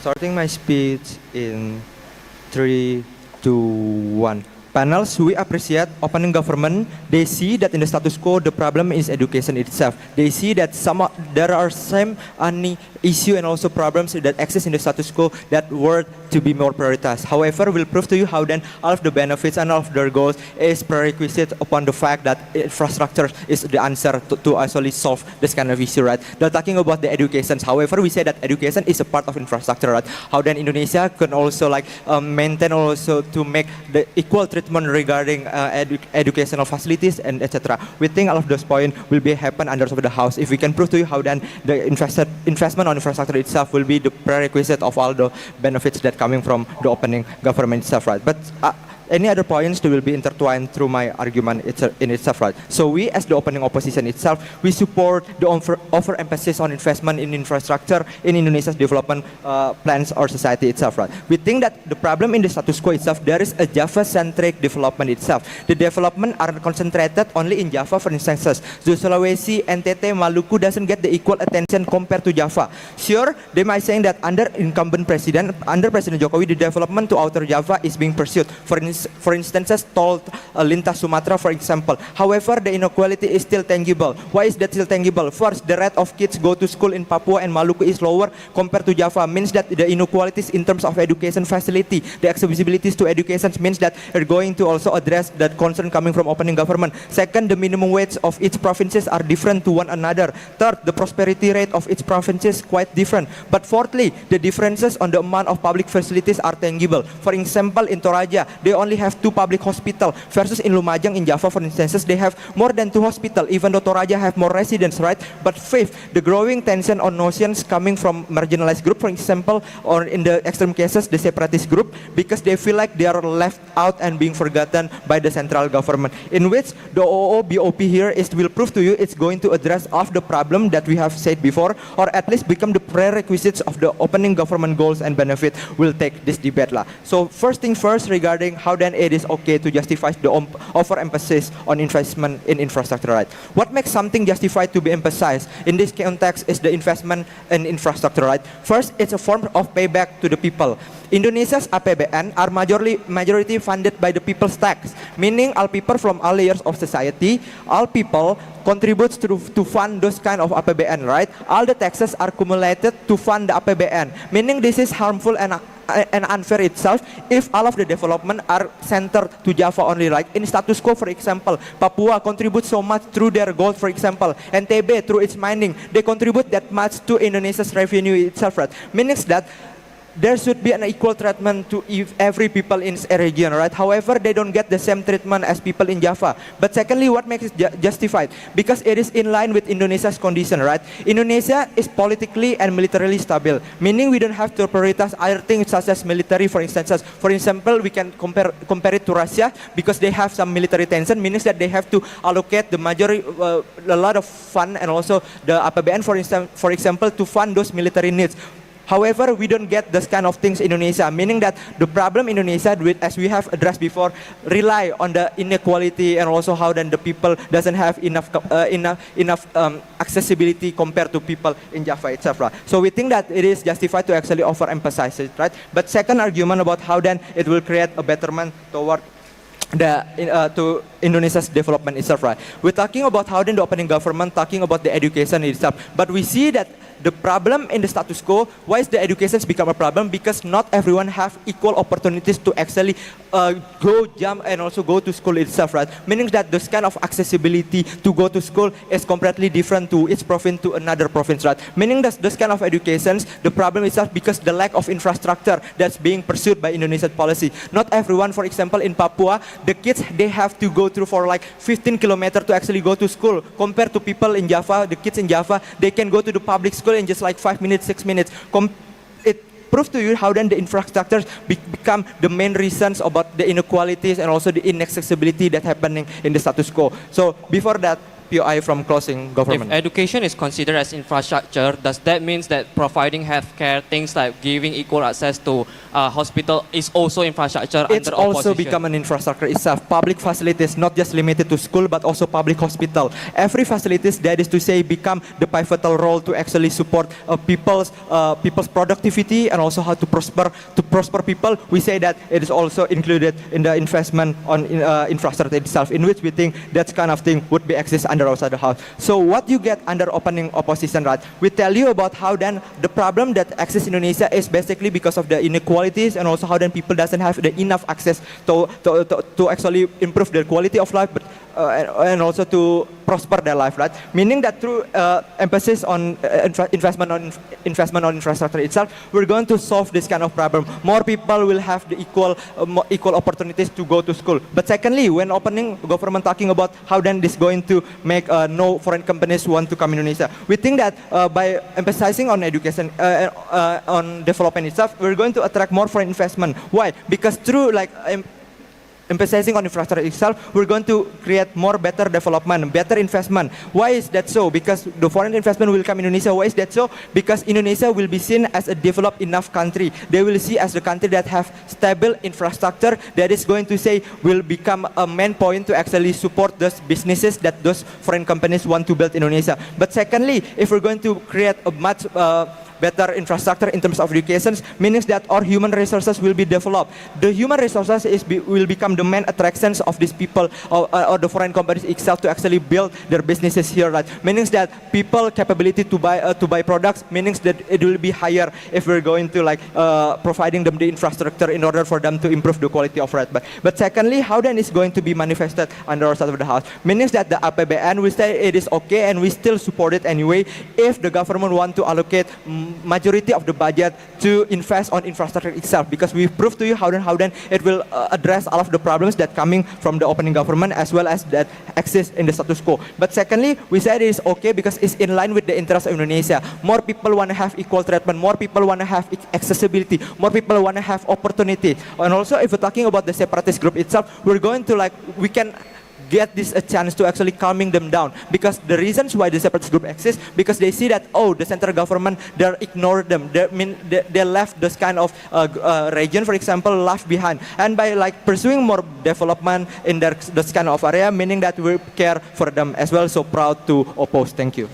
Starting my speech in 3, 2, 1. Panels, we appreciate opening government. They see that in the status quo, the problem is education itself. They see that there are some issue and also problems that exist in the status quo that were to be more prioritized. However, we'll prove to you how then all of the benefits and all of their goals is prerequisite upon the fact that infrastructure is the answer to actually solve this kind of issue, right? They're talking about the education. However, we say that education is a part of infrastructure, right? How then Indonesia can also maintain also to make the equal treatment regarding educational facilities and etc. We think all of those points will be happen under the house if we can prove to you how then the investment on infrastructure itself will be the prerequisite of all the benefits that coming from the opening government itself, right? But any other points that will be intertwined through my argument in itself, right? So we, as the opening opposition itself, we support the overemphasis on investment in infrastructure in Indonesia's development plans or society itself, right? We think that the problem in the status quo itself, there is a Java-centric development itself. The development are concentrated only in Java, for instance. The Sulawesi, NTT, Maluku doesn't get the equal attention compared to Java. Sure, they might saying that under President Jokowi, the development to outer Java is being pursued. For instance, tol lintas Sumatra, for example. However, the inequality is still tangible. Why is that still tangible? First, the rate of kids go to school in Papua and Maluku is lower compared to Java. Means that the inequalities in terms of education facility, the accessibilities to education means that they're going to also address that concern coming from opening government. Second, the minimum wage of each provinces are different to one another. Third, the prosperity rate of each province is quite different. But fourthly, the differences on the amount of public facilities are tangible. For example, in Toraja, they only have 2 public hospitals versus in Lumajang in Java, for instance, they have more than 2 hospitals, even though Toraja have more residents, right? But fifth, the growing tension on notions coming from marginalized group, for example, or in the extreme cases, the separatist group, because they feel like they are left out and being forgotten by the central government, in which the OOBOP here will prove to you it's going to address all of the problem that we have said before, or at least become the prerequisites of the opening government goals and benefit. Will take this debate lah. So first thing first, regarding how then it is okay to justify the overemphasis on investment in infrastructure, right? What makes something justified to be emphasized in this context is the investment in infrastructure, right? First, it's a form of payback to the people. Indonesia's APBN are majority funded by the people's tax, meaning all people from all layers of society, all people contributes to fund those kind of APBN, right? All the taxes are accumulated to fund the APBN, meaning this is harmful and unfair itself if all of the development are centered to Java only, like in status quo, for example, Papua contributes so much through their gold, for example, NTB through its mining, they contribute that much to Indonesia's revenue itself, right? Meaning that there should be an equal treatment to every people in a region, right? However, they don't get the same treatment as people in Java. But secondly, what makes it justified? Because it is in line with Indonesia's condition, right? Indonesia is politically and militarily stable, meaning we don't have to prioritize other things such as military, for instance. For example, we can compare it to Russia because they have some military tension, meaning that they have to allocate the majority, a lot of fund and also the APBN, for example, to fund those military needs. However, we don't get this kind of things in Indonesia, meaning that the problem in Indonesia, as we have addressed before, rely on the inequality and also how then the people doesn't have enough accessibility compared to people in Java itself, right? So we think that it is justified to actually overemphasize it, right? But second argument about how then it will create a betterment toward to Indonesia's development itself, right? We're talking about how then the opening government talking about the education itself, but we see that the problem in the status quo, why is the education become a problem? Because not everyone have equal opportunities to actually jump and also go to school itself, right? Meaning that this kind of accessibility to go to school is completely different to each province to another province, right? Meaning that this kind of educations, the problem itself because the lack of infrastructure that's being pursued by Indonesian policy. Not everyone, for example, in Papua, the kids, they have to go through for like 15 kilometers to actually go to school. Compared to people in Java, the kids in Java, they can go to the public school in just like 5 minutes, 6 minutes. It proves to you how then the infrastructures become the main reasons about the inequalities and also the inaccessibility that's happening in the status quo. So before that, POI from closing government. If education is considered as infrastructure, does that mean that providing healthcare, things like giving equal access to hospital is also infrastructure It's under also opposition. become an infrastructure itself. Public facilities, not just limited to school, but also public hospital. Every facilities, that is to say, become the pivotal role to actually support people's productivity and also how to prosper. To prosper people, we say that it is also included in the investment on infrastructure itself, in which we think that kind of thing would be exist under outside the house. So what you get under opening opposition, right? We tell you about how then the problem that exists in Indonesia is basically because of the inequalities and also how then people doesn't have the enough access to actually improve their quality of life, but and also to prosper their life, right? Meaning that through emphasis on investment on infrastructure itself, we're going to solve this kind of problem. More people will have the equal opportunities to go to school. But secondly, when opening government talking about how then this going to make no foreign companies want to come in Indonesia, we think that by emphasizing on education, on development itself, we're going to attract more foreign investment. Why? Because through like emphasizing on infrastructure itself, we're going to create more better development, better investment. Why is that so? Because the foreign investment will come in Indonesia. Why is that so? Because Indonesia will be seen as a developed enough country. They will see as the country that have stable infrastructure that is going to say will become a main point to actually support those businesses that those foreign companies want to build in Indonesia. But secondly, if we're going to create a much better infrastructure in terms of education, means that our human resources will be developed. The human resources will become the main attractions of these people or the foreign companies itself to actually build their businesses here, right? Meaning that people capability to buy products, meaning that it will be higher if we're going to like providing them the infrastructure in order for them to improve the quality of life. But secondly, how then is going to be manifested under our side of the house? Meaning that the APBN will say it is okay and we still support it anyway if the government want to allocate majority of the budget to invest on infrastructure itself, because we proved to you how then it will address all of the problems that coming from the opening government as well as that exist in the status quo. But secondly, we said it is okay because it's in line with the interest of Indonesia. More people want to have equal treatment, more people want to have accessibility, more people want to have opportunity. And also if we're talking about the separatist group itself, we're going to we can get this a chance to actually calming them down, because the reasons why the separatist group exists, because they see that the central government they ignored them, they left this kind of region, for example, left behind, and by pursuing more development in this kind of area, meaning that we care for them as well. So proud to oppose. Thank you.